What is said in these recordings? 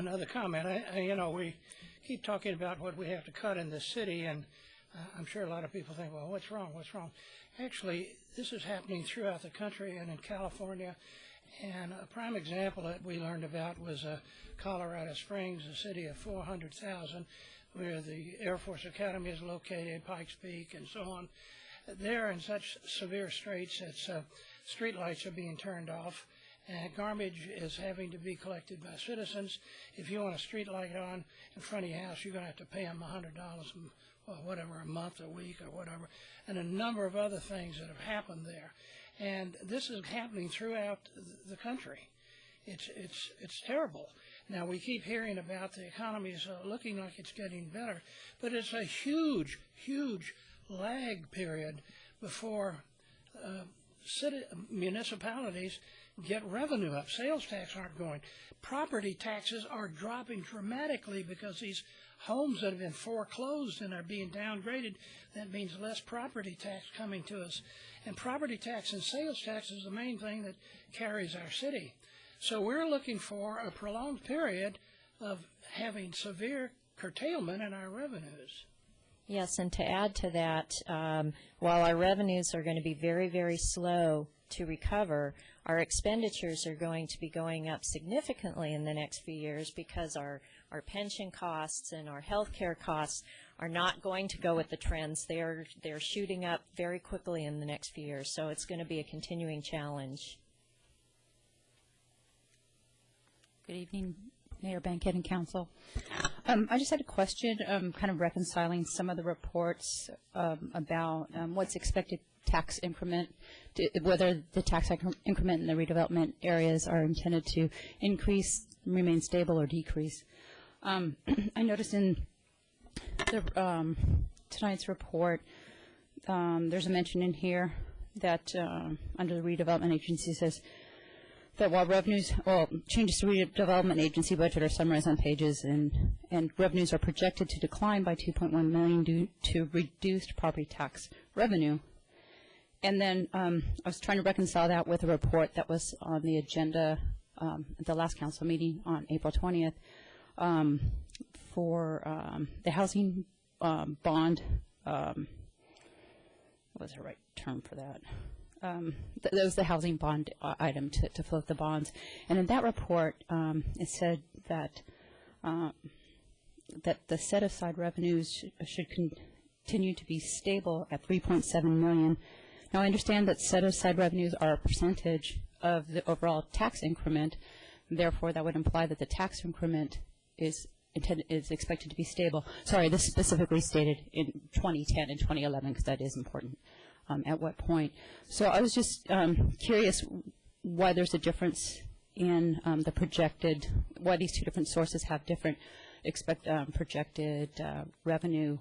another comment. You know, we keep talking about what we have to cut in this city, and I'm sure a lot of people think, well, what's wrong? What's wrong? Actually, this is happening throughout the country and in California. And a prime example that we learned about was Colorado Springs, a city of 400,000, where the Air Force Academy is located, Pikes Peak, and so on. They're in such severe straits that street lights are being turned off, and garbage is having to be collected by citizens. If you want a street light on in front of your house, you're going to have to pay them $100 or whatever, a month, a week, or whatever, and a number of other things that have happened there. And this is happening throughout the country. It's terrible. Now, we keep hearing about the economy is looking like it's getting better, but it's a huge, huge lag period before municipalities get revenue up. Sales tax aren't going. Property taxes are dropping dramatically because these homes that have been foreclosed and are being downgraded, that means less property tax coming to us. And property tax and sales tax is the main thing that carries our city. So we're looking for a prolonged period of having severe curtailment in our revenues. Yes, and to add to that, while our revenues are going to be very, very slow to recover, our expenditures are going to be going up significantly in the next few years because our pension costs and our health care costs are not going to go with the trends. They're shooting up very quickly in the next few years, so it's going to be a continuing challenge. Good evening, Mayor Bankhead and Council. I just had a question, kind of reconciling some of the reports about what's expected tax increment, whether the tax increment in the redevelopment areas are intended to increase, remain stable, or decrease. I noticed in the, tonight's report, there's a mention in here that under the redevelopment agency says that while changes to redevelopment agency budget are summarized on pages, and revenues are projected to decline by $2.1 million due to reduced property tax revenue. And then I was trying to reconcile that with a report that was on the agenda at the last council meeting on April 20th for the housing bond. What was the right term for that? That was the housing bond item to float the bonds. And in that report, it said that that the set-aside revenues should continue to be stable at $3.7 million. Now, I understand that set-aside revenues are a percentage of the overall tax increment. Therefore, that would imply that the tax increment is expected to be stable. Sorry, this specifically stated in 2010 and 2011 because that is important. At what point? So I was just curious why there's a difference in the projected, why these two different sources have different projected revenue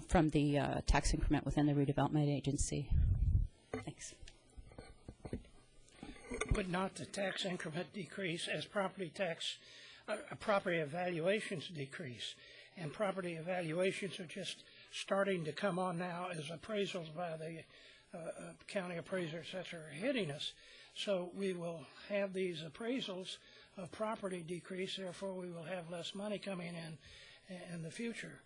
from the tax increment within the redevelopment agency. Thanks. Would not the tax increment decrease as property evaluations decrease? And property evaluations are just starting to come on now as appraisals by the county appraiser, et cetera, are hitting us. So we will have these appraisals of property decrease, therefore we will have less money coming in the future.